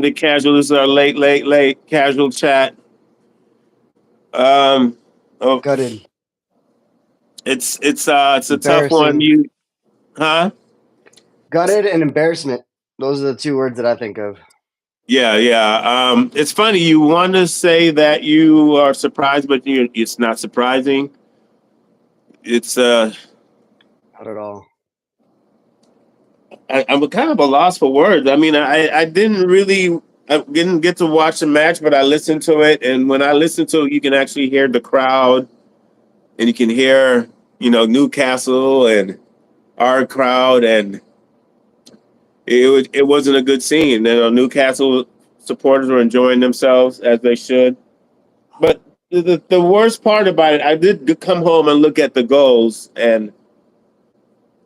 the casual. This is our late casual chat. Um, oh, Gutted. it's a tough one. Embarrassing. You, huh? Gutted and embarrassment. Those are the two words that I think of. Yeah, yeah. It's funny. You want to say that you are surprised, but it's not surprising. It's Not at all. I'm kind of a loss for words. I mean, I didn't get to watch the match, but I listened to it, and when I listen to it, you can actually hear the crowd, and you can hear Newcastle and our crowd, and it wasn't a good scene. Newcastle supporters were enjoying themselves as they should, but the worst part about it, I did come home and look at the goals, and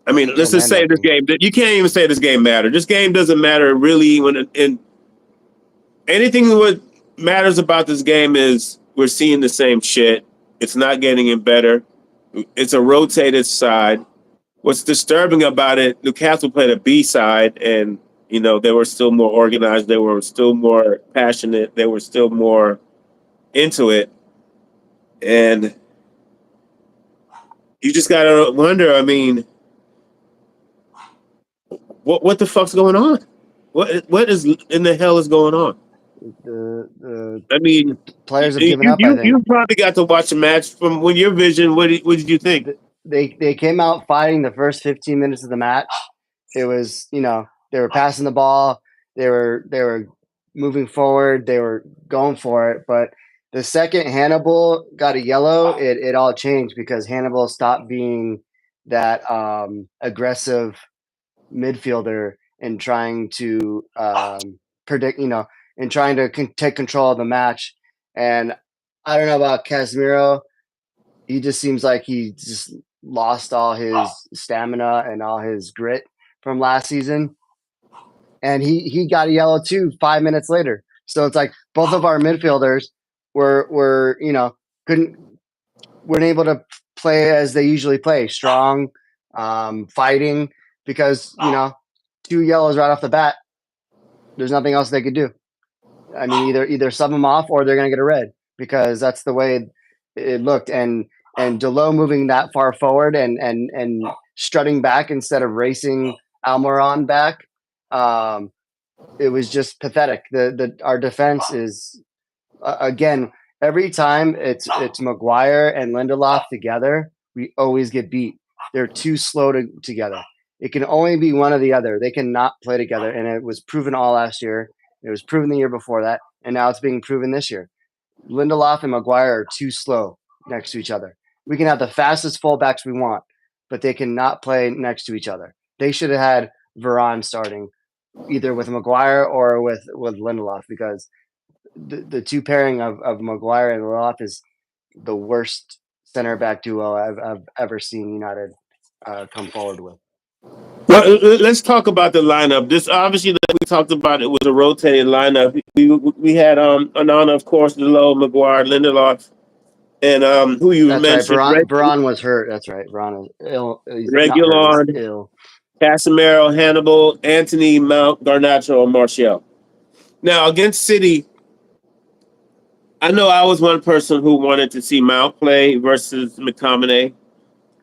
I mean, let's Don't just mean say this nothing. game. You can't even say this game mattered. This game doesn't matter really in anything. What matters about this game is we're seeing the same shit. It's not getting any better. It's a rotated side. What's disturbing about it? Newcastle played a B side, and they were still more organized. They were still more passionate. They were still more into it, and you just gotta wonder. I mean, what the fuck's going on? What is in the hell is going on? The the I mean, the players have you given up. I think you probably got to watch the match from when your vision. What did you think? they came out fighting the first 15 minutes of the match. It was they were passing the ball, they were moving forward, they were going for it. But the second Hannibal got a yellow, it all changed because Hannibal stopped being that aggressive midfielder and trying to predict, and trying to take control of the match. And I don't know about Casemiro. He just seems like he just lost all his stamina and all his grit from last season. And he got a yellow too 5 minutes later. So it's like both of our midfielders were couldn't weren't able to play as they usually play, strong, fighting, because two yellows right off the bat. There's nothing else they could do. I mean, either sub them off or they're gonna get a red because that's the way it looked. And Delo moving that far forward and strutting back instead of racing Almiron back, um, it was just pathetic. The our defense is again every time it's Maguire and Lindelof together, we always get beat. They're too slow together. It can only be one or the other. They cannot play together, and it was proven all last year. It was proven the year before that, and now it's being proven this year. Lindelof and Maguire are too slow next to each other. We can have the fastest fullbacks we want, but they cannot play next to each other. They should have had Varane starting either with Maguire or with Lindelof because the two pairing of Maguire and Lindelof is the worst center back duo I've ever seen United come forward with. Well, let's talk about the lineup. This obviously that we talked about. It was a rotated lineup. We had Anana, of course, Delo, Maguire, Lindelof, and who you That's right. mentioned, Varane was hurt. That's right. Varane is ill. He's not hurt. He's Regulon, ill. Casemiro, Hannibal, Anthony, Mount, Garnacho, and Martial. Now against City, I know I was one person who wanted to see Mount play versus McTominay.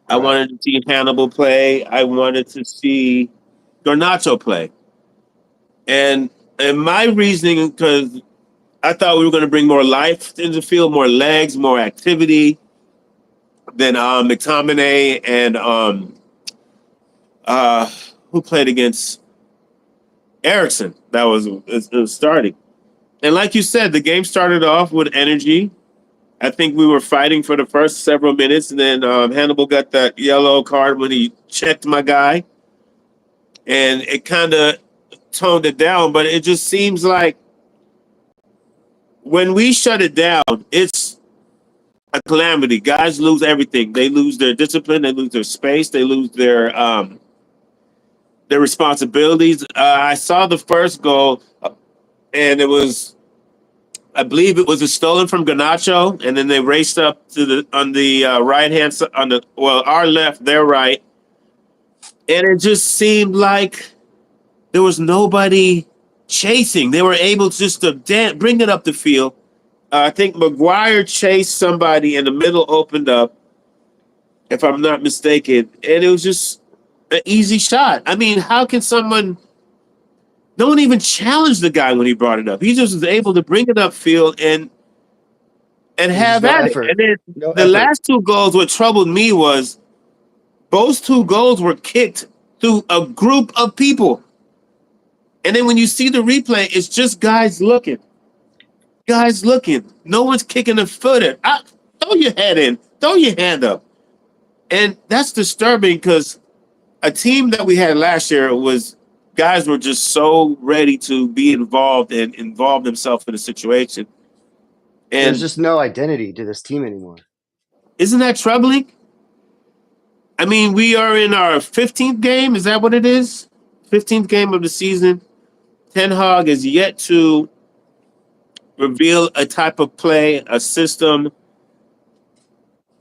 I Right. wanted to see Hannibal play. I wanted to see Garnacho play. And my reasoning, because I thought we were going to bring more life into the field, more legs, more activity than McTominay and uh, who played against Ericsson. That was starting. And like you said, the game started off with energy. I think we were fighting for the first several minutes, and then Hannibal got that yellow card when he checked my guy, and it kind of toned it down. But it just seems like when we shut it down, it's a calamity. Guys lose everything. They lose their discipline. They lose their space. They lose their responsibilities. I saw the first goal, and it was, I believe, it was a stolen from Ganacho, and then they raced up to the on the right hand side, on the our left, their right, and it just seemed like there was nobody chasing. They were able just to bring it up the field. I think McGuire chased somebody in the middle, opened up, if I'm not mistaken, and it was just an easy shot. I mean, how can someone? No one even challenged the guy when he brought it up. He just was able to bring it upfield and There's just have no at it. effort. And then No the effort. last two goals, what troubled me was those two goals were kicked through a group of people. And then when you see the replay, it's just guys looking. Guys looking. No one's kicking a foot in. Throw your head in. Throw your hand up. And that's disturbing because a team that we had last year was guys were just so ready to be involved and involve themselves in the situation. There's And just no identity to this team anymore. isn't that troubling? I mean, we are in our 15th game. Is that what it is? 15th game of the season. Ten Hag is yet to reveal a type of play, a system.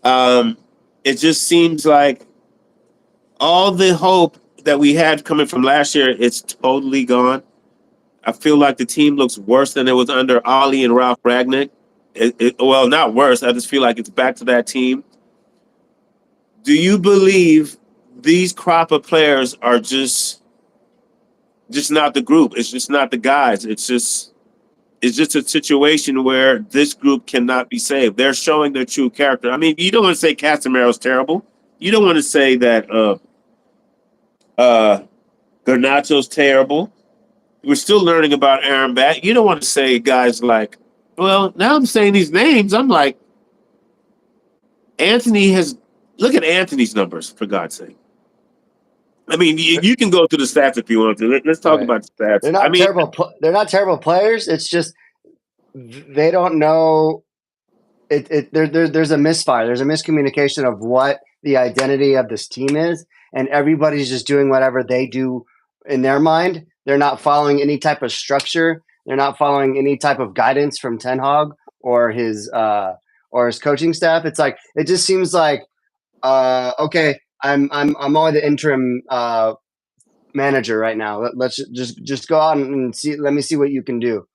It just seems like all the hope that we had coming from last year, it's totally gone. I feel like the team looks worse than it was under Ollie and Ralph Ragnick. Well, not worse. I just feel like it's back to that team. Do you believe these crop of players are just not the group? It's just not the guys. It's just a situation where this group cannot be saved. They're showing their true character. I mean, you don't want to say Casemiro's terrible. You don't want to say that Garnacho's terrible. We're still learning about Aaron Back. You don't want to say guys like, well, now I'm saying these names. I'm like, Anthony has, look at Anthony's numbers, for God's sake. I mean, you can go through the stats if you want to. Let's talk about the stats. They're not terrible. They're not terrible players. It's just they don't know. There's a misfire. There's a miscommunication of what the identity of this team is, and everybody's just doing whatever they do in their mind. They're not following any type of structure. They're not following any type of guidance from Ten Hag or his coaching staff. It's like it just seems like okay, I'm only the interim manager right now. Let's just go out and see. Let me see what you can do,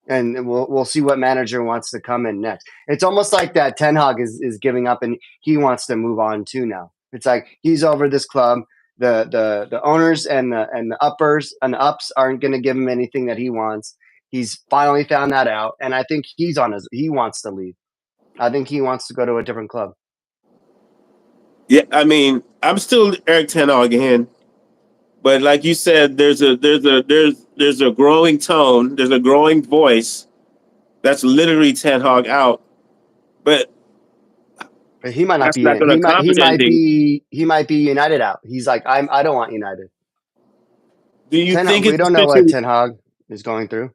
and we'll see what manager wants to come in next. It's almost like that Ten Hag is giving up and he wants to move on too now. It's like he's over this club. The owners and the uppers and the ups aren't going to give him anything that he wants. He's finally found that out, and I think he wants to leave. I think he wants to go to a different club. Yeah, I mean, I'm still Eric Ten Hag again, but like you said, there's a growing tone, there's a growing voice that's literally Ten Hag out, but he might not be not in. He might be United out. He's like, I don't want United. Do you think we don't know what Ten Hag is going through?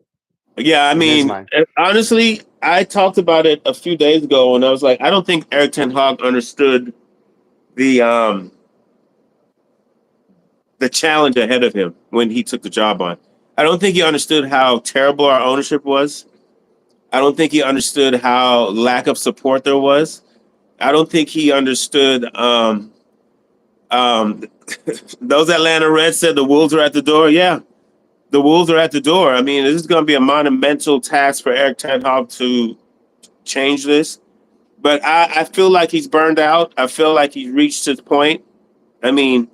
Yeah, I mean, honestly, I talked about it a few days ago, and I was like, I don't think Eric Ten Hag understood the challenge ahead of him when he took the job on. I don't think he understood how terrible our ownership was. I don't think he understood how lack of support there was. I don't think he understood. Those Atlanta Reds said the Wolves are at the door. Yeah, the Wolves are at the door. I mean, this is going to be a monumental task for Eric Ten Hag to change this. But I feel like he's burned out. I feel like he's reached his point. I mean,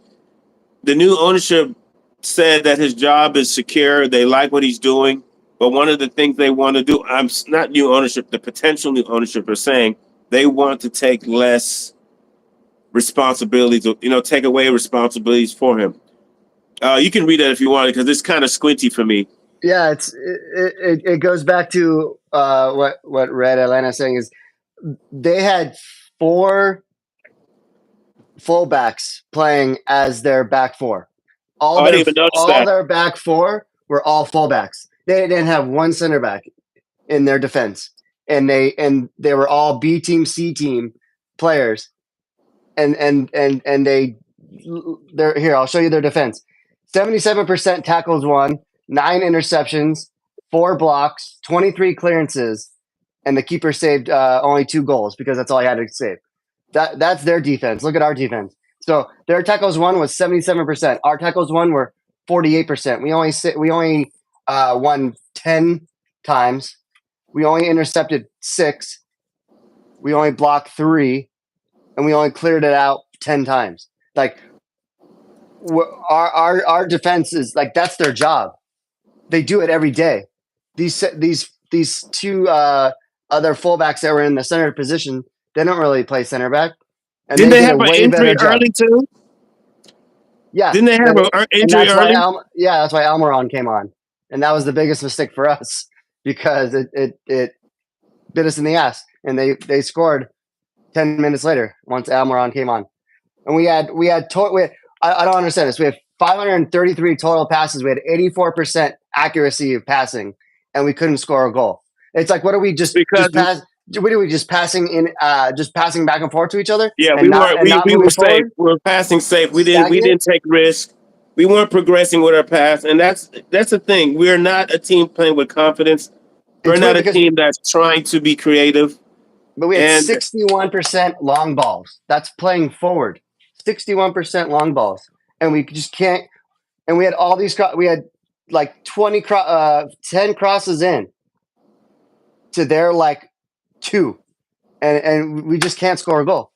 the new ownership said that his job is secure. They like what he's doing. But one of the things they want to do, not new ownership, the potential new ownership are saying they want to take less responsibilities, take away responsibilities for him. You can read that if you want, because it's kind of squinty for me. Yeah, it goes back to what Red Atlanta is saying is they had 4 fullbacks playing as their back 4. All their back 4 were all fullbacks. They didn't have one center back in their defense, and they were all B team, C team players, and they're here. I'll show you their defense. 77% tackles won, 9 interceptions, 4 blocks, 23 clearances, and the keeper saved only 2 goals because that's all he had to save. That's their defense. Look at our defense. So their tackles won was 77%. Our tackles won were 48%. We only won 10 times. We only intercepted 6. We only blocked 3, and we only cleared it out 10 times. Like our defense is like that's their job. They do it every day. These two other fullbacks that were in the center position, they don't really play center back, and Didn't they they did have a an way injury better job. early too? Yeah, Didn't they have an and injury that's why early? that's why Almiron came on, and that was the biggest mistake for us because it bit us in the ass, and they scored 10 minutes later once Almiron came on, and I don't understand this. We have 533 total passes. We had 84% accuracy of passing, and we couldn't score a goal. It's like, what are we just Because pass? What are we just passing back and forth to each other yeah, and we not weren't. We were moving safe. forward? We were passing safe. We Stagnant. didn't take risks. We weren't progressing with our pass, and that's the thing. We're not a team playing with confidence. We're It's not weird a because team that's trying to be creative. but we had And 61% long balls. That's playing forward. 61% long balls, and we just can't. And we had all these. We had like 10 crosses in to their like 2, and we just can't score a goal.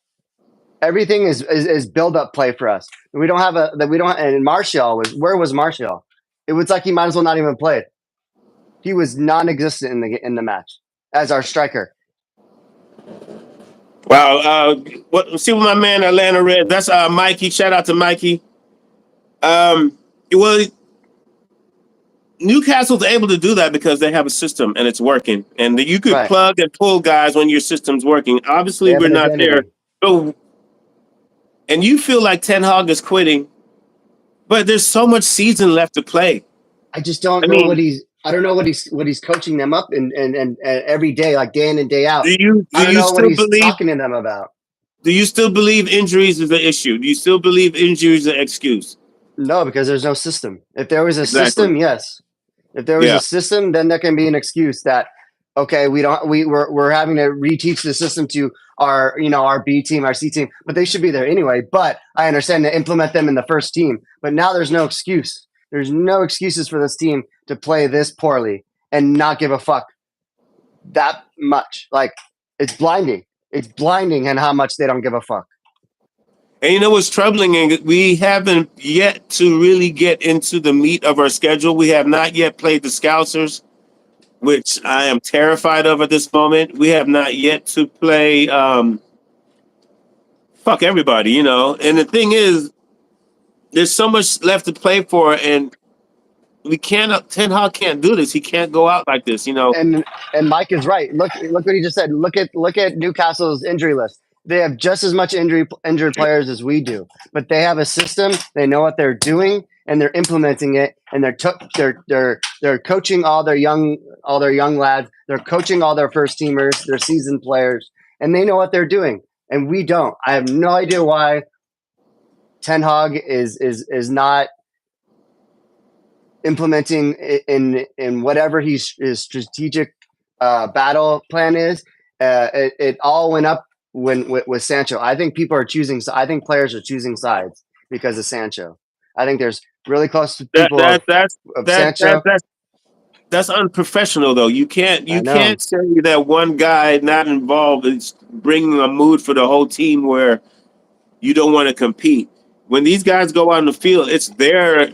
Everything is build up play for us. We don't have and Martial where was Martial? It was like he might as well not even played. He was non-existent in the match as our striker. wow, see what my man Atlanta Red. That's Mikey. Shout out to Mikey. Well, Newcastle's able to do that because they have a system and it's working, and you could Right. plug and pull guys when your system's working. They Obviously, have we're an not there. identity. So, and you feel like Ten Hag is quitting, but there's so much season left to play. I just don't I know what mean, he's coaching them up and every day, like day in and day out. do I don't you know what still he's believe? talking to them about. Do you still believe injuries is an issue? Do you still believe injuries are an excuse? No, because there's no system. If there was a Exactly. system, yes. If there was Yeah. a system, then there can be an excuse that okay, we're having to reteach the system to our B team, our C team, but they should be there anyway. But I understand to implement them in the first team. But now there's no excuse. There's no excuses for this team to play this poorly and not give a fuck that much. Like it's blinding. It's blinding and how much they don't give a fuck. And you know what's troubling? And we haven't yet to really get into the meat of our schedule. We have not yet played the Scousers, which I am terrified of at this moment. We have not yet to play fuck everybody, you know. And the thing is, there's so much left to play for, and we can't. Ten Hag can't do this. He can't go out like this, you know. And Mike is right. Look what he just said. Look at Newcastle's injury list. They have just as much injured players as we do, but they have a system. They know what they're doing, and they're implementing it. And they're coaching all their young lads. They're coaching all their first teamers, their seasoned players, and they know what they're doing. And we don't. I have no idea why Ten Hag is not implementing in whatever his strategic battle plan is. It all went up with Sancho. I think people are choosing. I think players are choosing sides because of Sancho. I think there's really close to That people that that's of that Sancho. that that's that's unprofessional, though. You can't I you know. can't say that one guy not involved is bringing a mood for the whole team where you don't want to compete. When these guys go out on the field, it's their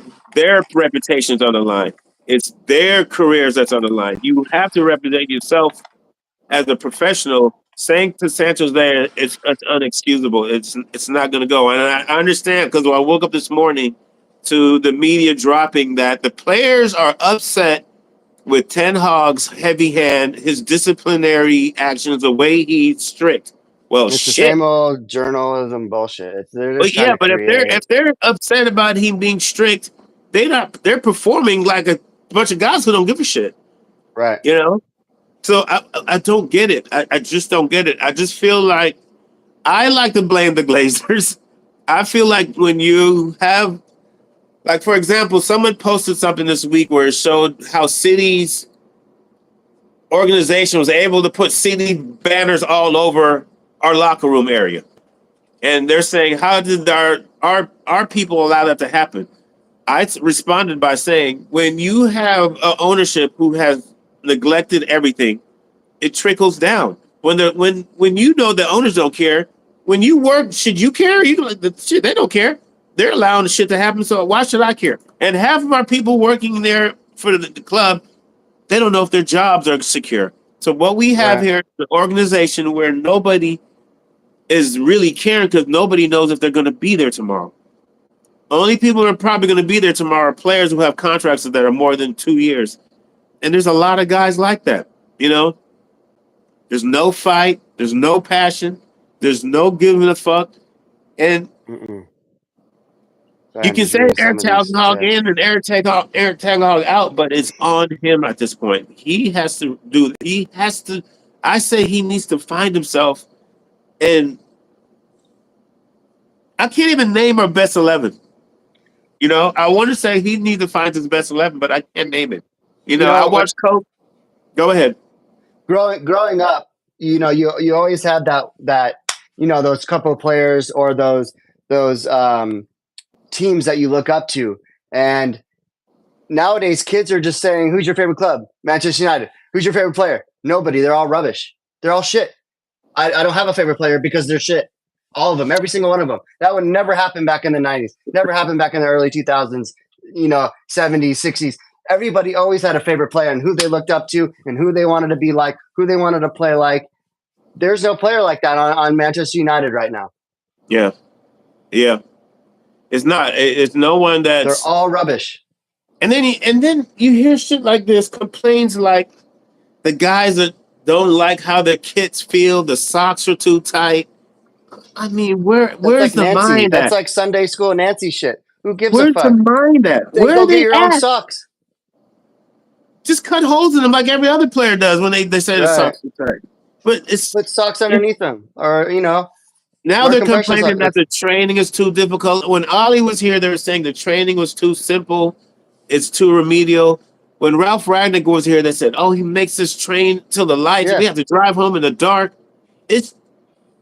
reputations on the line. It's their careers that's on the line. You have to represent yourself as a professional. Saying to Santos there, it's unexcusable. It's not going to go. And I understand because I woke up this morning to the media dropping that the players are upset with Ten Hag's heavy hand, his disciplinary actions, the way he's strict. Well, It's the shit. same old journalism bullshit. They're just But trying yeah, to but create. if they're upset about him being strict, they're performing like a bunch of guys who don't give a shit. Right. You know? So I don't get it. I just don't get it. I just feel like I like to blame the Glazers. I feel like when you have like for example, someone posted something this week where it showed how City's organization was able to put City banners all over our locker room area. And they're saying, how did our people allow that to happen? responded by saying, when you have ownership who has neglected everything, it trickles down. When you know the owners don't care, when you work, should you care? You like the shit, they don't care. They're allowing the shit to happen, so why should I care? And half of our people working there for the club, they don't know if their jobs are secure. So what we have Right. here is an organization where nobody is really caring because nobody knows if they're going to be there tomorrow. Only people who are probably going to be there tomorrow are players who have contracts that are more than 2 years. And there's a lot of guys like that. You know, there's no fight, there's no passion, there's no giving a fuck. And Sorry, you I'm can just say reading some Eric of these Taghog chats. in and Eric Taghog out, but it's on him at this point. I say he needs to find himself. And I can't even name our best 11. You know, I want to say he needs to find his best 11, but I can't name it. You You know, I know, when watched Coach. Go ahead. growing up, you always had that those couple of players or those teams that you look up to, and nowadays kids are just saying, "Who's your favorite club?" Manchester United. Who's your favorite player? Nobody. They're all rubbish. They're all shit. I don't have a favorite player because they're shit. All of them, every single one of them. That would never happen back in the 90s. Never happened back in the early 2000s, 70s, 60s. Everybody always had a favorite player and who they looked up to and who they wanted to be like, who they wanted to play like. There's no player like that on Manchester United right now. Yeah, yeah. It's not. It's no one They're that's. all rubbish. And then you hear shit like this, complaints like the guys that don't like how their kits feel, the socks are too tight. I mean, That's where's like the Nancy. mind That's at? like Sunday school Nancy shit. Who gives a Where's the fuck? mind at? Then Where go are get they your own at? socks. Just cut holes in them like every other player does when they say the Right. socks are tight. But Put socks it underneath them, or now wear they're compression complaining that socks. the training is too difficult. When Ollie was here, they were saying the training was too simple, it's too remedial. When Ralph Ragnick was here, they said, "Oh, he makes us train till the lights. We Yeah, have to drive home in the dark." It's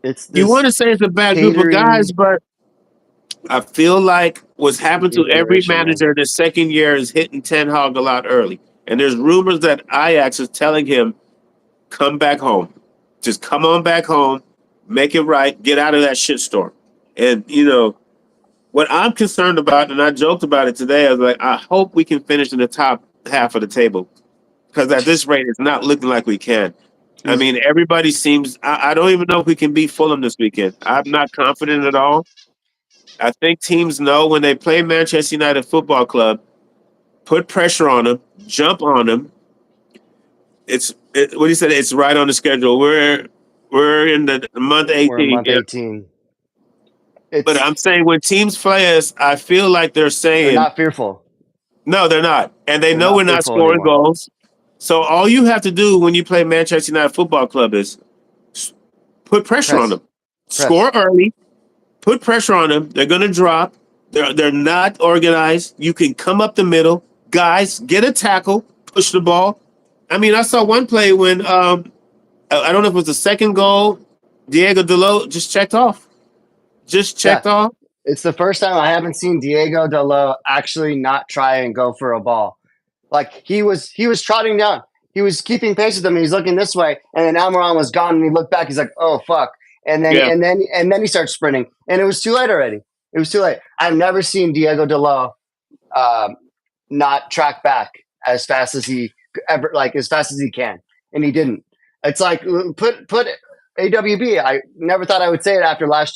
it's You want this to say it's a bad group of catering guys, but I feel like what's happened to every generation, man. manager this second year is hitting Ten Hog a lot early. And there's rumors that Ajax is telling him, "Come back home. Just come on back home, make it right, get out of that shitstorm." And what I'm concerned about, and I joked about it today, I was like, I hope we can finish in the top half of the table because at this rate, it's not looking like we can. I He's mean, everybody seems. I don't even know if we can beat Fulham this weekend. I'm not confident at all. I think teams know when they play Manchester United Football Club, put pressure on them, jump on them. What you said. It's right on the schedule. We're in the month we're in 18. month Yeah. 18. But It's I'm saying when teams play us, I feel like they're they're saying not fearful. no, they're not, and they They're know not we're not fearful scoring anymore. goals. So all you have to do when you play Manchester United Football Club is put pressure on Press, them, press, score early, put pressure on them. They're going to drop. They're not organized. You can come up the middle, guys. Get a tackle, push the ball. I mean, I saw one play when I don't know if it was the second goal. Diego Dalot just checked off. Just yeah. checked off. It's the first time I haven't seen Diego Dalot actually not try and go for a ball. Like he was trotting down. He was keeping pace with them. And he's looking this way, and then Almiron was gone, and he looked back. He's like, "Oh fuck!" And then Yeah, he starts sprinting, and it was too late already. It was too late. I've never seen Diego Dalot um, not track back as fast as he ever as fast as he can, and he didn't. It's like put AWB. I never thought I would say it after last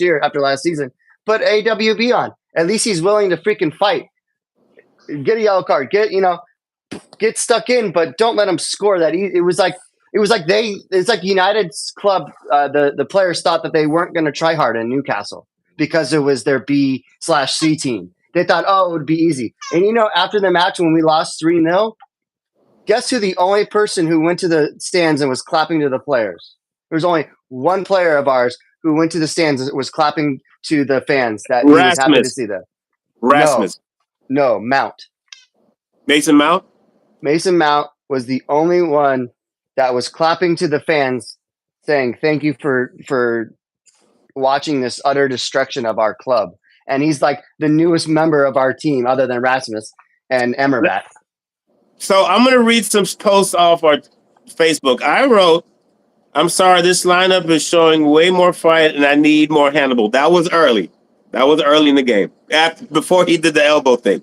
season. Put AWB on. At least he's willing to freaking fight. Get a yellow card. Get stuck in, but don't let him score that. It's like United's club. The players thought that they weren't going to try hard in Newcastle because it was their B/C team. They thought, oh, it would be easy. And after the match when we lost 3-0, guess who the only person who went to the stands and was clapping to the players? There was only one player of ours who went to the stands and was clapping to the fans that he was happy to Rasmus, see them. No, Rasmus, no, Mount. Mason Mount. Mason Mount was the only one that was clapping to the fans, saying thank you for watching this utter destruction of our club. and he's like the newest member of our team, other than Rasmus and Emmerbat. So I'm gonna read some posts off our Facebook. I wrote, "I'm sorry, this lineup is showing way more fight, and I need more Hannibal." That was early. That was early in the game, before he did the elbow thing.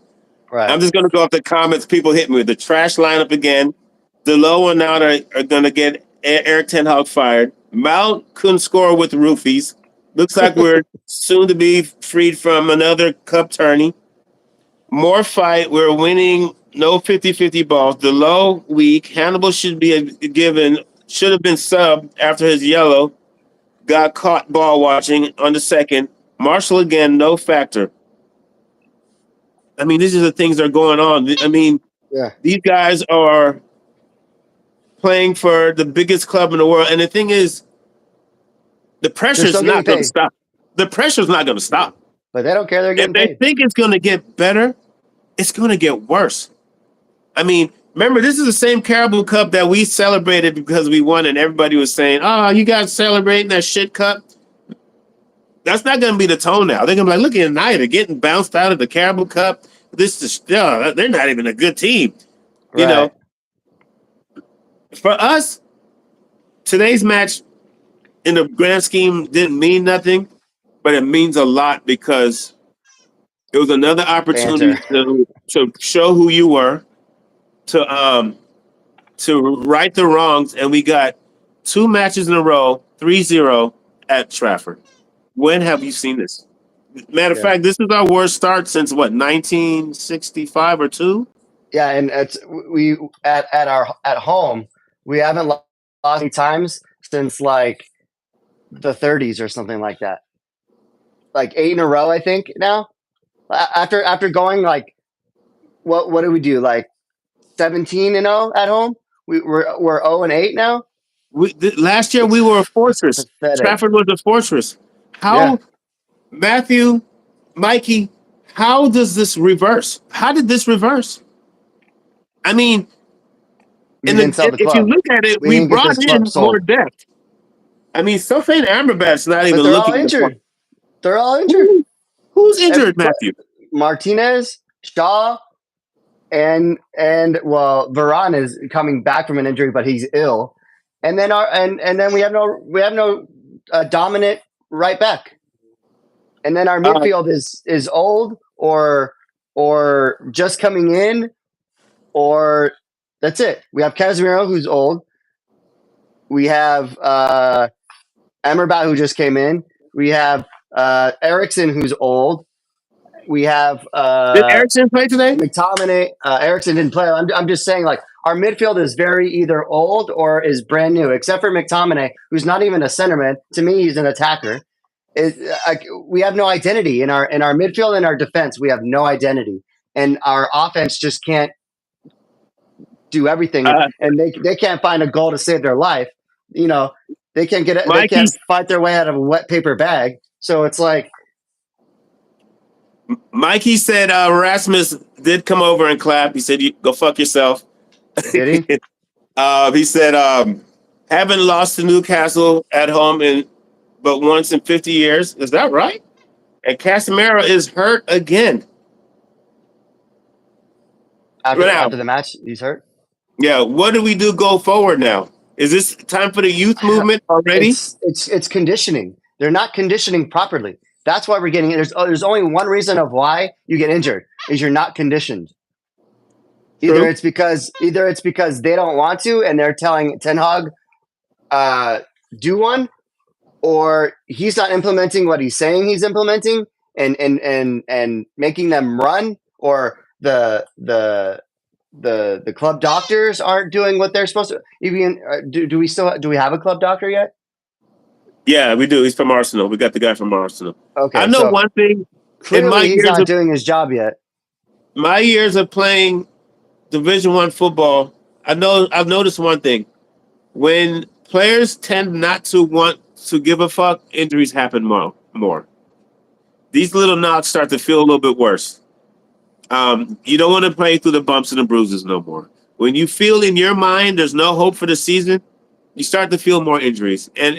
Right. I'm just gonna go off the comments. People hit me with the trash lineup again. The low and out are gonna get Eric Ten Hag fired. Mount couldn't score with roofies. Looks like we're soon to be freed from another cup tourney. More fight. We're winning. No 50-50 balls. The low weak. Hannibal should be should have been subbed after his yellow. Got caught ball watching on the second. Marshall again, no factor. I mean, these are the things that are going on. I mean, These guys are playing for the biggest club in the world. And the thing is, the pressure's not going to stop. The pressure's not going to stop. But they don't care. They're getting paid. If they think it's going to get better, it's going to get worse. I mean, remember, this is the same Caribou Cup that we celebrated because we won, and everybody was saying, "Oh, you guys celebrating that shit cup?" That's not going to be the tone now. They're going to be like, "Look at United getting bounced out of the Caribou Cup. This is they're not even a good team." You know, for us, today's match in the grand scheme didn't mean nothing, but it means a lot because it was another opportunity to show who you were, to right the wrongs, and we got 2 matches in a row, 3-0 at Trafford. When have you seen this? Matter of fact, this is our worst start since what, 1965 or 2? Yeah, and at home we haven't lost any times since like the 30s or something like that. Like 8 in a row, I think now. After going like what did we do? Like 17-0 at home. We're 0-8 now. Last year we were a fortress. Pathetic. Trafford was a fortress. How, Matthew, Mikey? How does this reverse? How did this reverse? I mean, if you look at it, we brought in more depth. I mean, Sofiane Amrabat's not even looking. They're all injured. Who's injured, Matthew? Martinez, Shaw, and Varane is coming back from an injury, but he's ill. And then then we have no dominant right back. And then our midfield is old or just coming in, or that's it. We have Casemiro, who's old. We have Amrabat, who just came in. We have Eriksson, who's old. We have did Eriksson play today? McTominay. Eriksson didn't play. I'm just saying, like, our midfield is very either old or is brand new, except for McTominay, who's not even a centerman. To me, he's an attacker. We have no identity in our midfield and our defense. We have no identity, and our offense just can't do everything. And they can't find a goal to save their life. You know, they can't they can't fight their way out of a wet paper bag. So it's like, Mikey said Rasmus did come over and clap. He said, "You go fuck yourself." Did he? He said, "Haven't lost to Newcastle at home but once in 50 years." Is that right? And Casemiro is hurt again. After the match, he's hurt? Yeah. What do we do go forward now? Is this time for the youth movement already? It's conditioning. They're not conditioning properly. That's why we're getting it. There's only one reason of why you get injured is you're not conditioned. Either it's because they don't want to and they're telling Ten Hag do one, or he's not implementing what he's saying he's implementing and making them run, or the club doctors aren't doing what they're supposed to. Even do we have a club doctor yet? Yeah, we do. He's from Arsenal. We got the guy from Arsenal. Okay, I know one thing. Clearly, he's not doing his job yet. My years of playing Division I football, I've noticed one thing. When players tend not to want to give a fuck, injuries happen more. These little knocks start to feel a little bit worse. You don't want to play through the bumps and the bruises no more. When you feel in your mind there's no hope for the season, you start to feel more injuries. And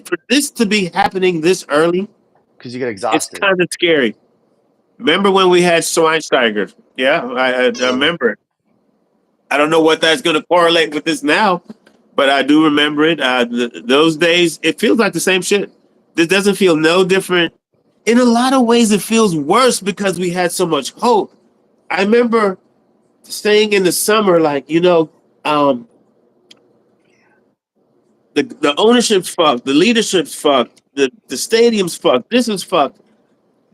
for this to be happening this early, because you get exhausted. It's kind of scary. Remember when we had Schweinsteiger? Yeah, I remember it. I don't know what that's going to correlate with this now, but I do remember it. Those days, it feels like the same shit. This doesn't feel no different. In a lot of ways, it feels worse because we had so much hope. I remember staying in the summer, like, um, the ownership's fucked, the leadership's fucked, the stadium's fucked, this is fucked.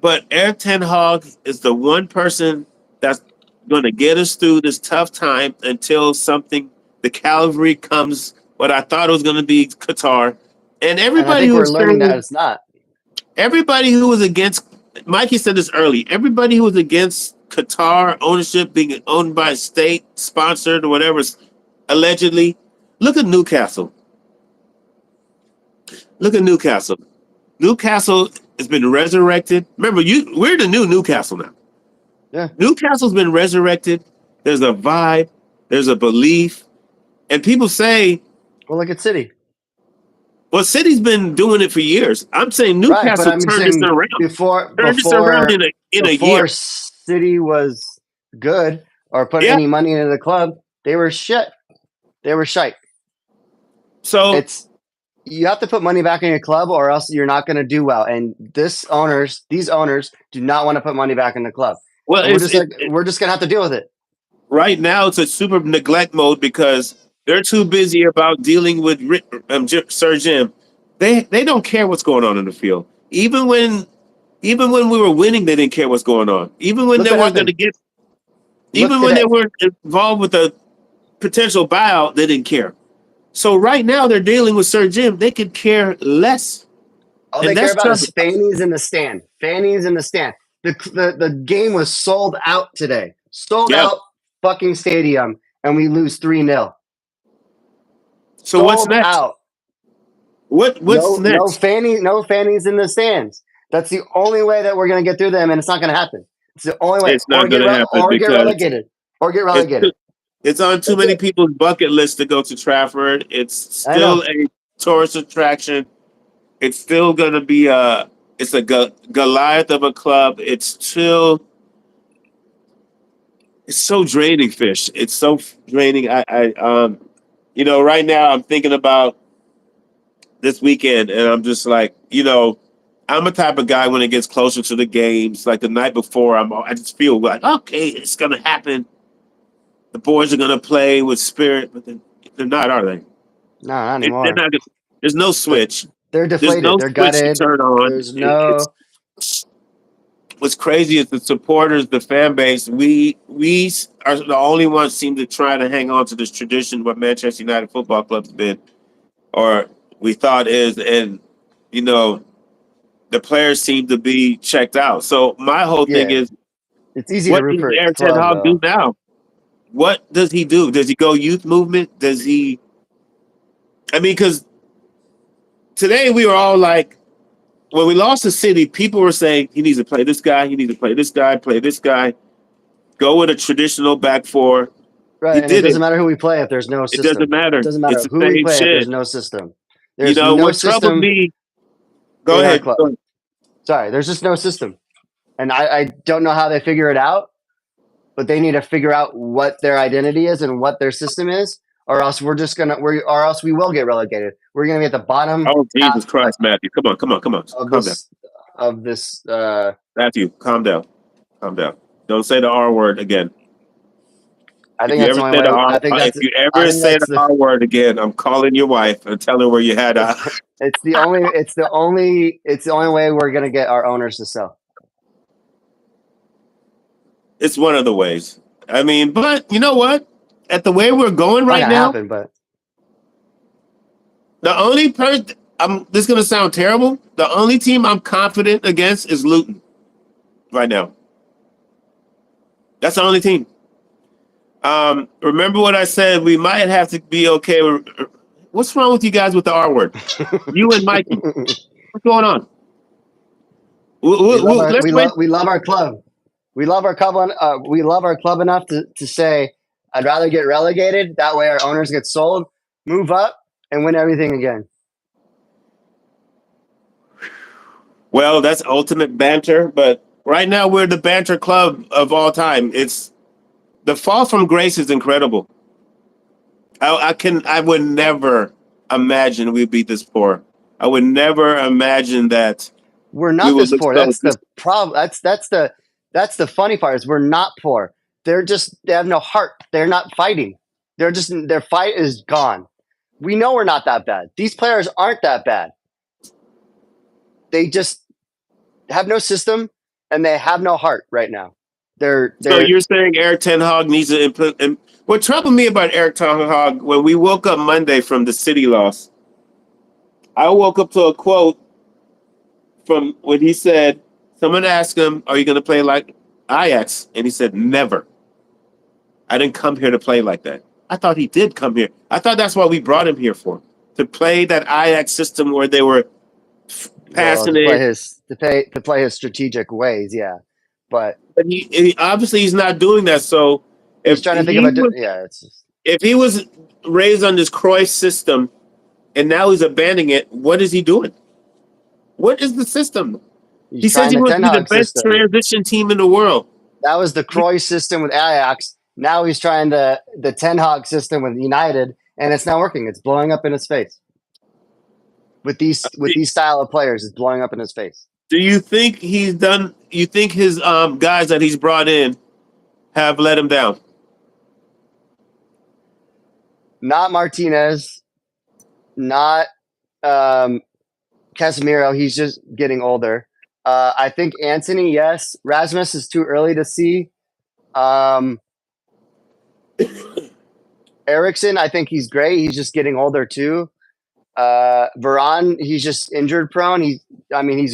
But Eric Ten Hag is the one person that's going to get us through this tough time until something, the cavalry comes. What I thought it was going to be Qatar, and And I everybody think who we're was learning that saying, it's not. everybody who was against, Mikey said this early. Everybody who was against Qatar ownership being owned by a state, sponsored or whatever, allegedly. Look at Newcastle. Look at Newcastle. Newcastle has been resurrected. Remember, we're the new Newcastle now. Yeah. Newcastle's been resurrected. There's a vibe. There's a belief, and people say, Well, look at City. "Well, City's been doing it for years." I'm saying Right, but Newcastle I'm turned this saying around. before Turned this around before in a year. before City was good or put Yeah. any money into the club, they were shit. They were shite. So It's you have to put money back in your club or else you're not going to do well. And these owners do not want to put money back in the club. well, And we're just going to have to deal with it. right now it's a super neglect mode because they're too busy about dealing with Sir Jim. They don't care what's going on in the field. Even when we were winning, they didn't care what's going on. Even when Look they what weren't going to happened. get, Look even when they today. weren't involved with a potential buyout, they didn't care. So right now they're dealing with Sir Jim. They could care less, All and they care that's about tough. is fannies in the stand. Fannies in the stand. The game was sold out today. Sold Yeah. out fucking stadium, and we lose 3-0. So what's Sold next? out. What's No next? fannies in the stands. That's the only way that we're gonna get through them, and it's not gonna happen. It's the only way. It's not going to happen Or get because relegated. Or get it's relegated. it's on too That's many it. people's bucket list to go to Trafford. It's I know. still a tourist attraction. It's still going to be it's a Goliath of a club. It's so draining, fish. It's so draining. Right now I'm thinking about this weekend, and I'm just like, I'm a type of guy when it gets closer to the games, like the night before, I just feel like, okay, it's gonna happen. The boys are gonna play with spirit, but they're not, are they? No, not They're anymore. not. There's no switch. They're There's no deflated. They're switch to gutted. turn on. There's no. It's what's crazy is the supporters, the fan base. We are the only ones seem to try to hang on to this tradition what Manchester United Football Club's been, or we thought is, and you know the players seem to be checked out. So my whole thing Yeah, is, it's easy to what root does for a Eric Ten club Hag do though. now? What does he do? Does he go youth movement? Does he? I mean, because today we were all like, when we lost the City, people were saying he needs to play this guy, he needs to play this guy, play this guy, go with a traditional back four. He Right, and it did it. doesn't matter who we play if there's no It doesn't system. It matter. doesn't It's matter the who we same play if there's shit. no system. There's no What troubled system me. Go in our ahead. club. Go ahead. Sorry, there's just no system, and I don't know how they figure it out. But they need to figure out what their identity is and what their system is, or else or else we will get relegated. We're gonna be at the bottom Oh Jesus half Christ, Matthew! Come on, come on, come on, of calm down, this of this. Matthew. Calm down, calm down. Don't say the R word again. I If think you that's ever the only say the way. R, if you I ever think say the that's the. R word again, I'm calling your wife and telling her where you had. It's the only. It's the only way we're gonna get our owners to sell. It's one of the ways. I mean, but you know what? At the way we're going It's not right gonna now, happen, but the only person this is gonna sound terrible. The only team I'm confident against is Luton right now. That's the only team. Remember what I said? We might have to be okay with. What's wrong with you guys with the R word? You and Mikey. What's going on? Let's wait. we love our club. We love our club. We love our club enough to say, I'd rather get relegated. That way, our owners get sold, move up, and win everything again. Well, that's ultimate banter, but Right now, we're the banter club of all time. It's the fall from grace is incredible. I would never imagine we'd be this poor. I would never imagine that We're we not would this look poor. so. That's the problem. That's the funny part is we're not poor. They have no heart. They're not fighting. Their fight is gone. We know we're not that bad. These players aren't that bad. They just have no system and they have no heart right now. So They're you're saying Eric Ten Hag needs to input? And what troubled me about Eric Ten Hag when we woke up Monday from the City loss, I woke up to a quote from when he said, someone asked him, "Are you going to play like Ajax?" And he said, "Never. I didn't come here to play like that." I thought he did come here. I thought that's what we brought him here for, to play that Ajax system where they were passing to play his strategic ways, yeah. But But he obviously he's not doing that. So he's trying to think of it's just, if he was raised on this Cruyff system and now he's abandoning it, what is he doing? What is the system? He says he wants to be the best transition team in the world. That was the Cruyff system with Ajax. Now he's trying the Ten Hag system with United, and it's not working. It's blowing up in his face. With these style of players, it's blowing up in his face. Do you think he's done? You think his guys that he's brought in have let him down? Not Martinez, not Casemiro. He's just getting older. I think Anthony, yes. Rasmus is too early to see. Eriksson, I think he's great. He's just getting older too. Varane, he's just injured prone. He's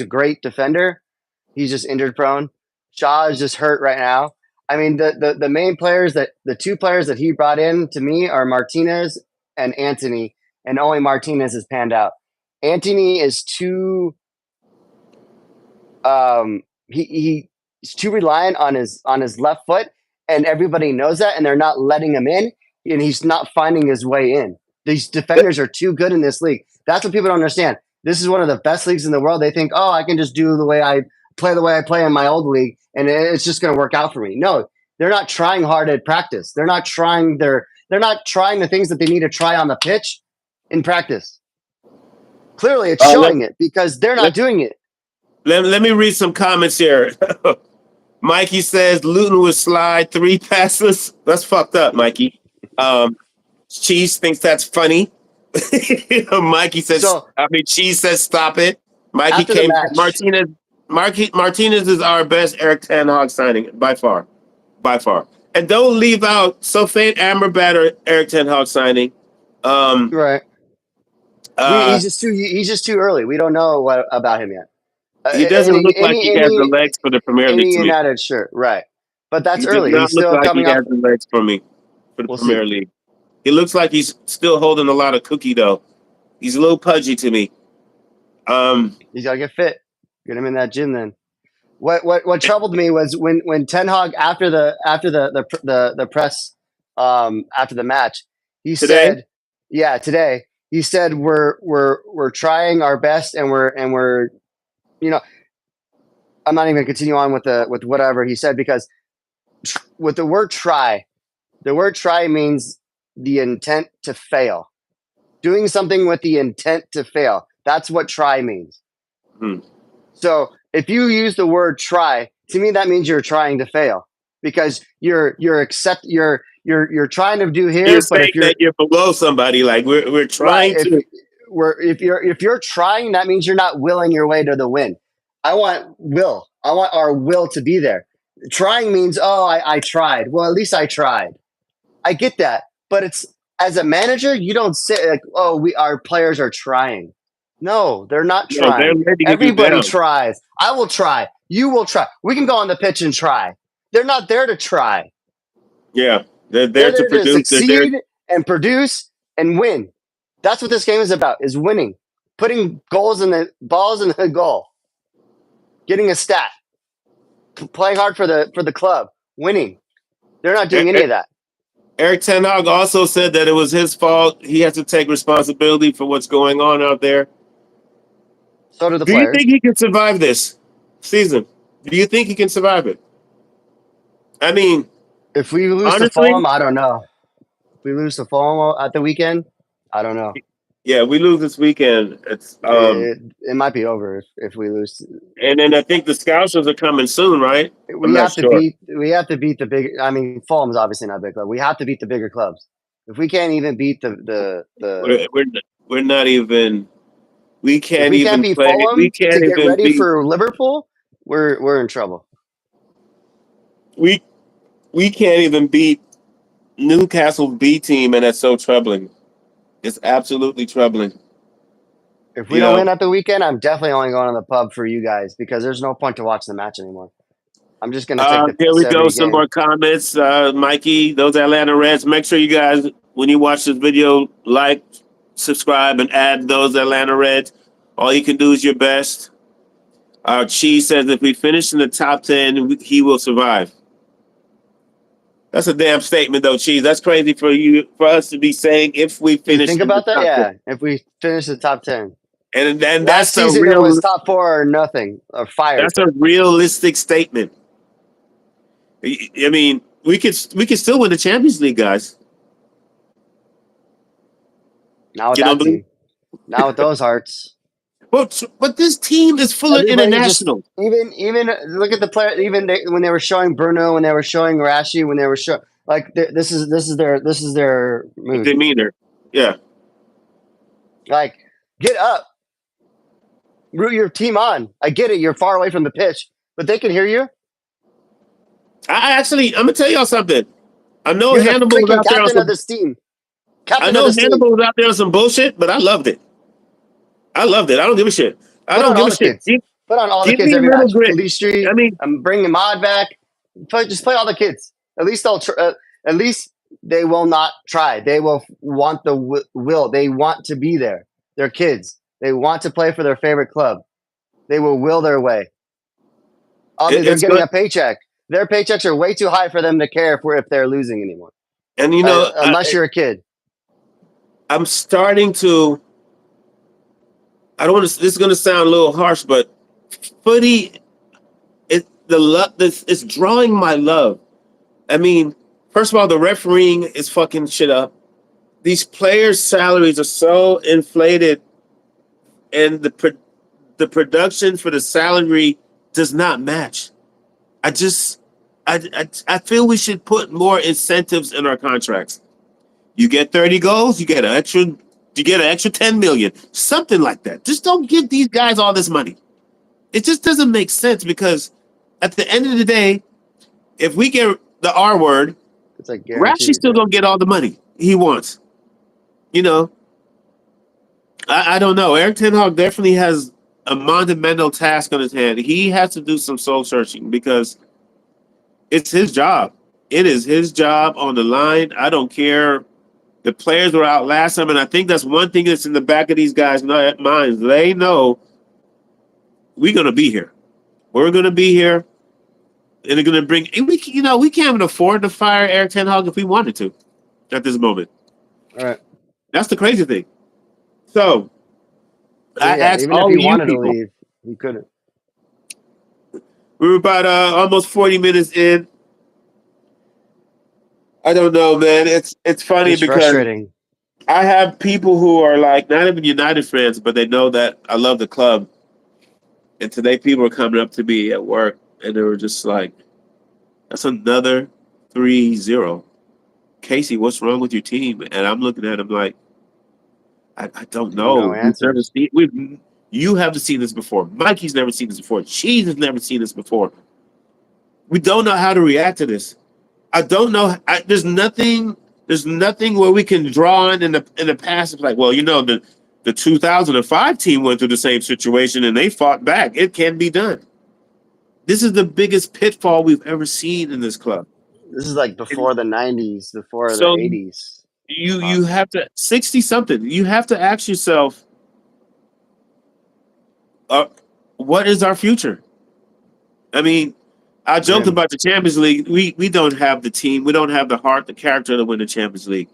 a great defender. He's just injured prone. Shaw is just hurt right now. I mean, the main players the two players that he brought in to me are Martinez and Anthony, and only Martinez has panned out. Anthony is too he's too reliant on his left foot, and everybody knows that, and they're not letting him in, and he's not finding his way in. These defenders are too good in this league. That's what people don't understand. This is one of the best leagues in the world. They think, oh, I can just do the way I play in my old league, and it's just going to work out for me. No, they're not trying hard at practice. They're not trying the things that they need to try on the pitch in practice. Clearly, it's showing it because they're not doing it. Let me read some comments here. Mikey says Luton would slide 3 passes. That's fucked up, Mikey. Cheese thinks that's funny. Mikey says, Cheese says stop it. Mikey came. Martinez is our best Eric Ten Hag signing by far. And don't leave out Sofane Amrabat or Eric Ten Hag signing. Right. He's just too early. We don't know what about him yet. He doesn't look like he has the legs for the Premier League. United shirt, right? But that's he early. Does not he's still look like coming he up. has the legs for me for the Premier League. He looks like he's still holding a lot of cookie dough. He's a little pudgy to me. He's gotta get fit. Get him in that gym then. What troubled me was when Ten Hag after the press after the match, he said, today he said we're trying our best and we're I'm not even gonna continue on with whatever he said because with the word try means the intent to fail. Doing something with the intent to fail. That's what try means. So if you use the word try, to me that means you're trying to fail because you're trying to do here. You're saying that you're below somebody. Like we're trying to. If you're trying, that means you're not willing your way to the win. I want will. I want our will to be there. Trying means I tried. Well, at least I tried. I get that, but it's as a manager, you don't say like, our players are trying. No, they're not trying. Everybody tries. I will try. You will try. We can go on the pitch and try. They're not there to try. Yeah, they're there to produce. Succeed and produce and win. That's what this game is about: is winning, putting balls in the goal, getting a stat, playing hard for the club, winning. They're not doing any of that. Eric Ten Hag also said that it was his fault. He has to take responsibility for what's going on out there. So do the players. Do you think he can survive this season? Do you think he can survive it? I mean, If we lose to honestly, Fulham, I don't know. If we lose to Fulham at the weekend, I don't know. yeah, we lose this weekend. It's It might be over if we lose. and then I think the Scousers are coming soon, right? I'm We not have to sure. beat. We have to beat the big. I mean, Fulham's obviously not a big club. We have to beat the bigger clubs. If we can't even beat We're we're, we're not even. We if can't we can't even beat play. We Fulham can't to get even ready beat. for Liverpool, we're in trouble. We we can't even beat Newcastle's B team, and that's so troubling. It's absolutely troubling. If we You don't know. win at the weekend, I'm definitely only going to the pub for you guys because there's no point to watch the match anymore. I'm just gonna take the Here we piss go. every Some game. more comments. Mikey, those Atlanta Reds. Make sure you guys, when you watch this video, like, subscribe, and add those Atlanta Reds. All you can do is your best. Cheese says if we finish in the top 10, he will survive. That's a damn statement, though, Cheese. That's crazy for us to be saying if we You finish think in the about that? top 10. Yeah. If we finish the top 10. And Last season it was top 4 or nothing or fired. that's a realistic statement. I mean, we could still win the Champions League, guys. Not with You don't that believe? team. Not with those hearts. But this team is full of Everybody just internationals. even look at the player. Even when they were showing Bruno, when they were showing Rashi, when they were showing like this is their mood. Demeanor. Yeah. Like get up, root your team on. I get it. You're far away from the pitch, but they can hear you. I'm gonna tell y'all something. I know You're the Hannibal was freaking out there on captain of some. this team. I Captain of know this team. Hannibal was out there on some bullshit, but I loved it. I loved it. I don't give a shit. I Put don't on give all a the shit. kids. Put on all the Give kids me a every little match. grit. Kalistri, I mean, I'm bringing Mod back. Just play all the kids. At least they'll. At least they will not try. They will want the will. They want to be there. They're kids. They want to play for their favorite club. They will will their way. They're it's getting good. a paycheck. Their paychecks are way too high for them to care if they're losing anymore. And Unless you're a kid. I'm starting to. I don't want to. This is gonna sound a little harsh, but footy, the love. It's drawing my love. I mean, first of all, the refereeing is fucking shit up. These players' salaries are so inflated, and the production for the salary does not match. I just I feel we should put more incentives in our contracts. You get 30 goals, you get an extra 10 million, something like that. Just don't give these guys all this money. It just doesn't make sense because at the end of the day, if we get the R word, It's like Rashi's guaranteed. still gonna get all the money he wants. You know, I don't know. Eric Ten Hag definitely has a monumental task on his hand. He has to do some soul searching because it's his job. It is his job on the line. I don't care. The players were out last time, and I think that's one thing that's in the back of these guys' minds. They know we're gonna be here. We're gonna be here, and they're gonna bring. We can't even afford to fire Eric Ten Hag if we wanted to at this moment. All right. That's the crazy thing. So I Yeah. asked Even if all he of you wanted to people. leave, he couldn't. We were about almost 40 minutes in. I don't know, man. It's funny It's because frustrating. I have people who are like not even United fans, but they know that I love the club. And today, people were coming up to me at work, and they were just like, "That's another 3-0. Casey, what's wrong with your team?" And I'm looking at him like, "I don't No know. answers. You haven't seen this before. Mikey's never seen this before. Cheese has never seen this before. We don't know how to react to this. I don't know. There's nothing. There's nothing where we can draw on in the past. It's like, well, the 2005 team went through the same situation and they fought back. It can be done. This is the biggest pitfall we've ever seen in this club. This is like And before the 90s, before the so 80s. you have to 60 something. You have to ask yourself, uh, what is our future? I mean, I joked Grim. about the Champions League. We don't have the team. We don't have the heart, the character to win the Champions League.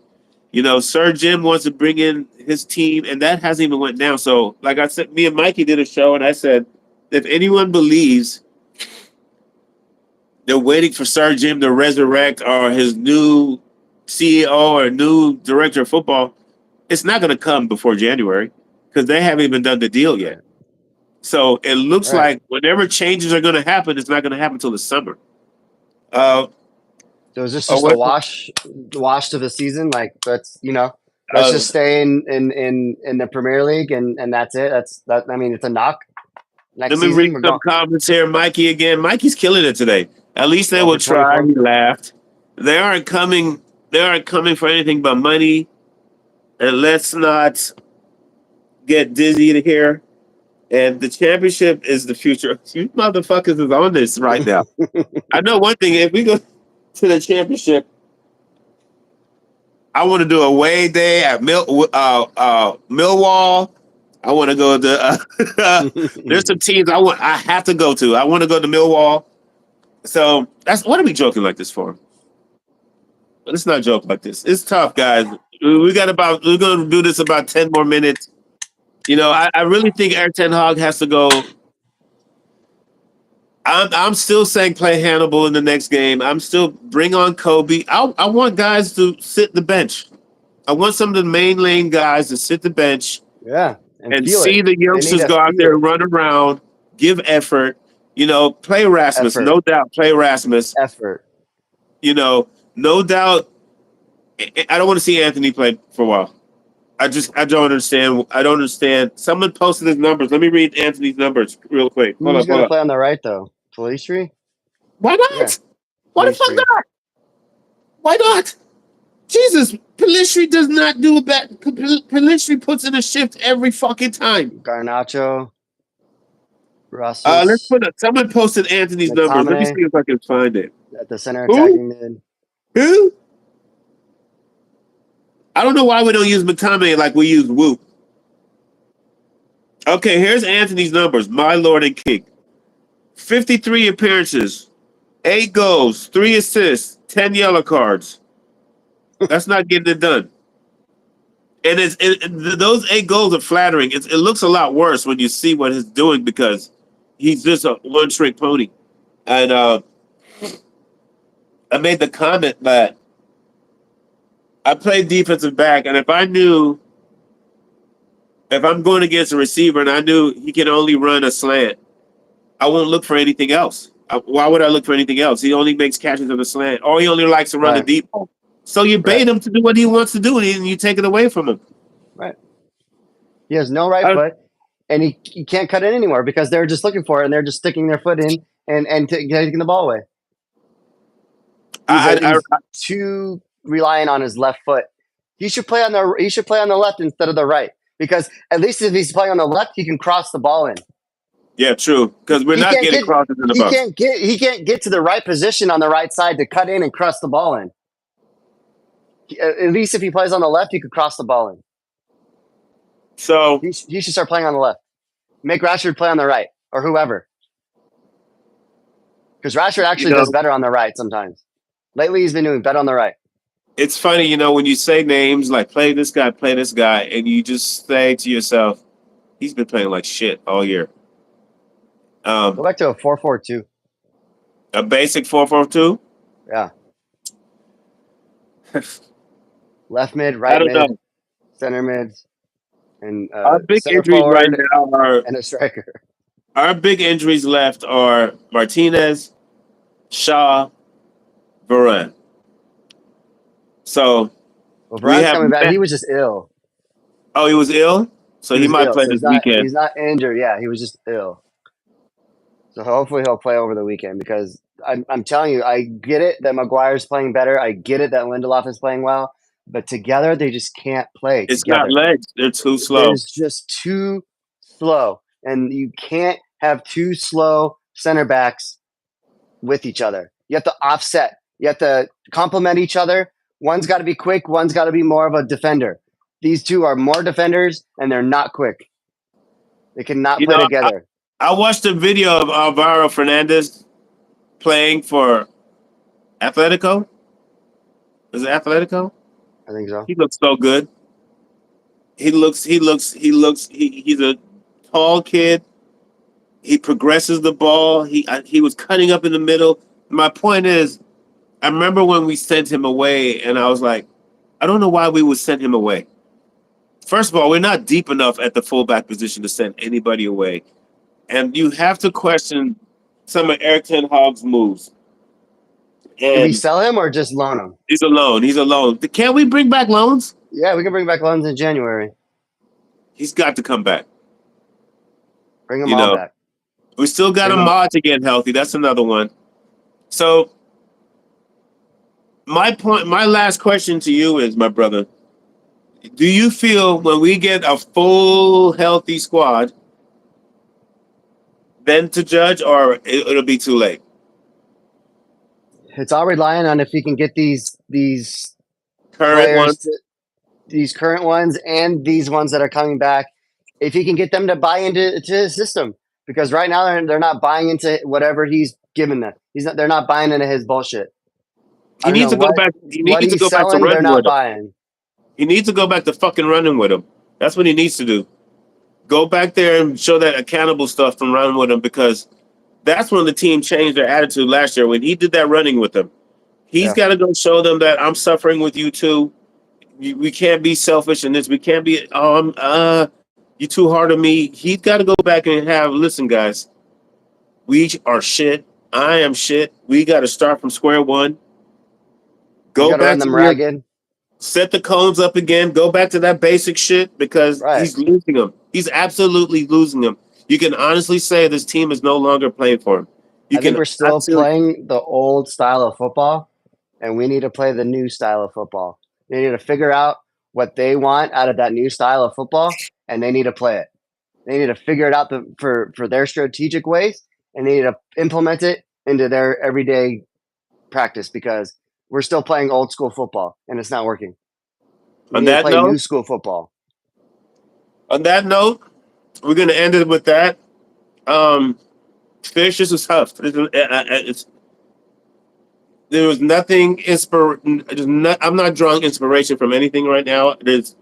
Sir Jim wants to bring in his team, and that hasn't even went down. So, like I said, me and Mikey did a show, and I said, if anyone believes they're waiting for Sir Jim to resurrect or his new CEO or new director of football. It's not going to come before January because they haven't even done the deal yet. So it looks Right. like whatever changes are going to happen, it's not going to happen until the summer. Uh, So is this oh, just a what? wash to the season? Like let's just stay in the Premier League and that's it. I mean, it's a knock. Next Let me season read we're some going comments here. Mikey again. Mikey's killing it today. At least they 12 will for try. 24. He laughed. They aren't coming. They aren't coming for anything but money. And let's not get dizzy here. And the championship is the future. You motherfuckers is on this right now. I know one thing. If we go to the championship, I want to do a away day at Millwall. I want to go to. There's some teams I have to go to. I want to go to Millwall. So that's what are we joking like this for? Let's not joke like this. It's tough, guys. We're gonna do this about 10 more minutes. You know, I really think Eric Ten Hag has to go. I'm still saying play Hannibal in the next game. I'm still bring on Kobe. I want guys to sit the bench. I want some of the main lane guys to sit the bench Yeah, and and feel it. see the They need youngsters to go out feel there it. and run around, give effort. You know, play Rasmus, Effort. no doubt. Play Rasmus. Effort. You know, no doubt. I don't want to see Anthony play for a while. I don't understand. I don't understand. Someone posted his numbers. Let me read Anthony's numbers real quick. Hold Who's up, hold gonna up. play on the right though? Pelistri? Why Yeah, not? Why the fuck Pelistri. not? Why not? Jesus, Pelistri does not do a bad. Pelistri puts in a shift every fucking time. Garnacho. Let's Rasmus. put. Someone posted Anthony's numbers. Let me see McTominay if I can find it. at the center Who? attacking mid. Who? I don't know why we don't use McTominay like we use Whoop. Okay, here's Anthony's numbers. My Lord and King. 53 appearances, 8 goals, 3 assists, 10 yellow cards. That's not getting it done. And those 8 goals are flattering. It looks a lot worse when you see what he's doing because he's just a one-trick pony. And I made the comment that I played defensive back, and if I'm going against a receiver and I knew he can only run a slant, I won't look for anything else. Why would I look for anything else? He only makes catches on the slant, or he only likes to run the Right. deep ball. So you Right. bait him to do what he wants to do, and you take it away from him. Right. He has no right foot, and he can't cut it anymore because they're just looking for it and they're just sticking their foot in and taking the ball away. He's too reliant on his left foot. He should play on the left instead of the right because at least if he's playing on the left, he can cross the ball in. Yeah, true. Because we're not getting crosses in the box. He can't get to the right position on the right side to cut in and cross the ball in. At least if he plays on the left, he could cross the ball in. So he should start playing on the left. Make Rashford play on the right or whoever. Because Rashford actually does better on the right sometimes. Lately, he's been doing better on the right. It's funny, when you say names like play this guy, and you just say to yourself, he's been playing like shit all year. Go back to a 4-4-2. A basic 4-4-2? Yeah. Left mid, right mid, center mid, and our big center injuries forward right now are and a striker. Our big injuries left are Martinez, Shaw, Varane. So Varane's coming back. He was just ill. Oh, he was ill? So he might play this weekend. He's not injured. Yeah, he was just ill. So hopefully he'll play over the weekend because I'm telling you, I get it that Maguire's playing better. I get it that Lindelof is playing well. But together, they just can't play It's together. not legs. They're too slow. It's just too slow. And you can't have 2 slow center backs with each other. You have to offset. You have to complement each other. One's got to be quick. One's got to be more of a defender. These 2 are more defenders, and they're not quick. They cannot play together. I watched a video of Alvaro Fernandez playing for Atletico. Is it Atletico? I think so. He looks so good. He's a tall kid. He progresses the ball. He was cutting up in the middle. my point is, I remember when we sent him away, and I was like, I don't know why we would send him away. First of all, we're not deep enough at the fullback position to send anybody away, and you have to question some of Eric Ten Hag's moves. Did we And sell him or just loan him? he's alone. He's alone. Can't we bring back loans? Yeah, we can bring back loans in January. He's got to come back. Bring them You all know, back. we still got a Bring 'em- mod to get healthy. That's another one. So my last question to you is, my brother, do you feel when we get a full healthy squad, then to judge, or it'll be too late? It's all relying on if he can get these Current players, ones. these current ones, and these ones that are coming back. If he can get them to buy into his system, because right now they're not buying into whatever he's giving them. They're not buying into his bullshit. I He don't needs know to go back. He what needs to he's go back to selling. They're running not with him. buying. He needs to go back to fucking running with him. That's what he needs to do. Go back there and show that accountable stuff from running with him, because that's when the team changed their attitude last year when he did that running with them. He's Yeah. got to go show them that I'm suffering with you too. We can't be selfish in this. We can't be you too hard on me. He's got to go back and have, listen, guys, we are shit. I am shit. We got to start from square one. We Go got to run back to them your ragged. set the cones up again. Go back to that basic shit, because Right. he's losing them. He's absolutely losing them. You can honestly say this team is no longer playing for him. You I think can we're still absolutely. playing the old style of football, and we need to play the new style of football. They need to figure out what they want out of that new style of football, and they need to play it. They need to figure it out for their strategic ways, and they need to implement it into their everyday practice, because we're still playing old school football and it's not working. We On need to that play note, new school football. on that note, we're gonna end it with that. Fish, this was tough. There was nothing I'm not drawing inspiration from anything right now. There's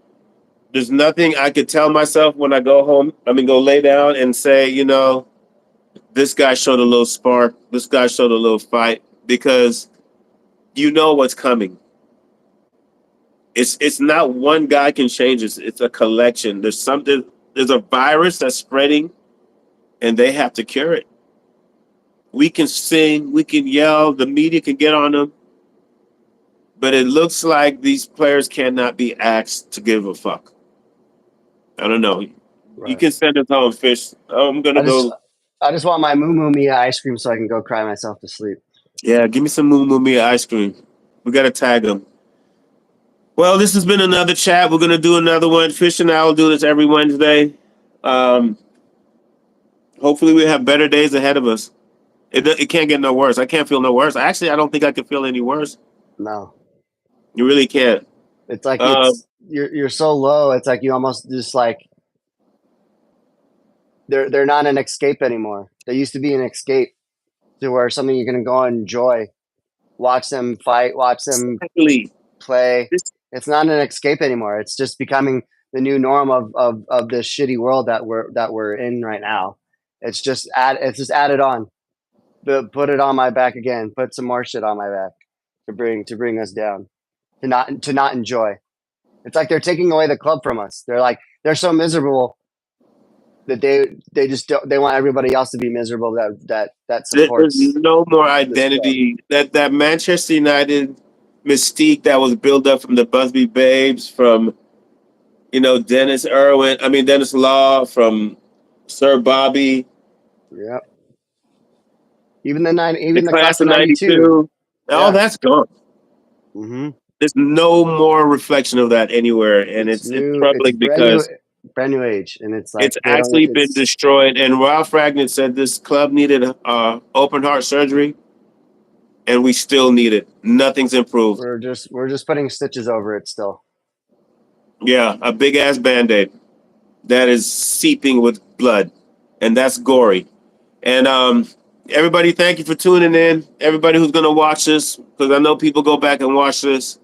nothing I could tell myself when I go home. Go lay down and say, this guy showed a little spark. This guy showed a little fight, because you know what's coming. It's not one guy can change it. It's a collection. There's something. There's a virus that's spreading, and they have to cure it. We can sing, we can yell, the media can get on them, but it looks like these players cannot be asked to give a fuck. I don't know. You Right. can send us home, Fish. I'm gonna go. I just want my Moo Moo Mia ice cream so I can go cry myself to sleep. Yeah, give me some Moo Moo Mia ice cream. We gotta tag them. Well, this has been another chat. We're gonna do another one. Fish and I will do this every Wednesday. Um, Hopefully, we have better days ahead of us. It can't get no worse. I can't feel no worse. Actually, I don't think I can feel any worse. No. You really can't. It's like Um, you're so low, it's like you almost just like they're not an escape anymore. They used to be an escape to where something you're gonna go and enjoy. Watch them fight, watch them exactly. play. This, It's not an escape anymore. It's just becoming the new norm of this shitty world that we're in right now. It's just added on. Put it on my back again. Put some more shit on my back to bring us down. To not enjoy. It's like they're taking away the club from us. They're so miserable that they want everybody else to be miserable that there's supports no more this club. identity. That Manchester United mystique that was built up from the Busby Babes, from Dennis Law, from Sir Bobby, Yeah. Even the the class class of of '92. '92. All Yeah. that's gone. Mm-hmm. There's no more reflection of that anywhere, and It's it's new. It's troubling because brand new age, and it's like it's they don't. actually been It's destroyed. And Ralph Ragnick said this club needed open heart surgery, and we still need it. Nothing's improved. we're just putting stitches over it still. Yeah, a big ass band aid that is seeping with blood, and that's gory. And everybody, thank you for tuning in. Everybody who's gonna watch this, because I know people go back and watch this.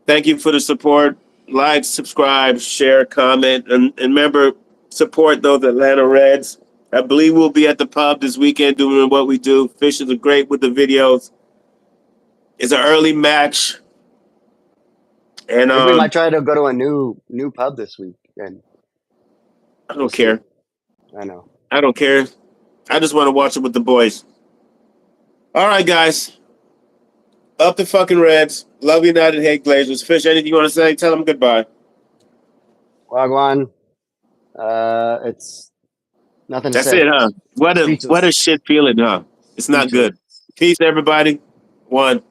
Thank you for the support. Like, subscribe, share, comment, and remember, support those Atlanta Reds. I believe we'll be at the pub this weekend doing what we do. Fishes are great with the videos. It's an early match. And Maybe we might try to go to a new pub this week, and I we'll don't see. care. I know. I don't care. I just want to watch it with the boys. All right, guys. Up the fucking Reds. Love United, hate Glazers. Fish, anything you want to say? Tell them goodbye. Wagwan. It's nothing to That's say. it, huh? What a Speechless. shit feeling, huh? It's not Speechless. good. Peace, everybody. One.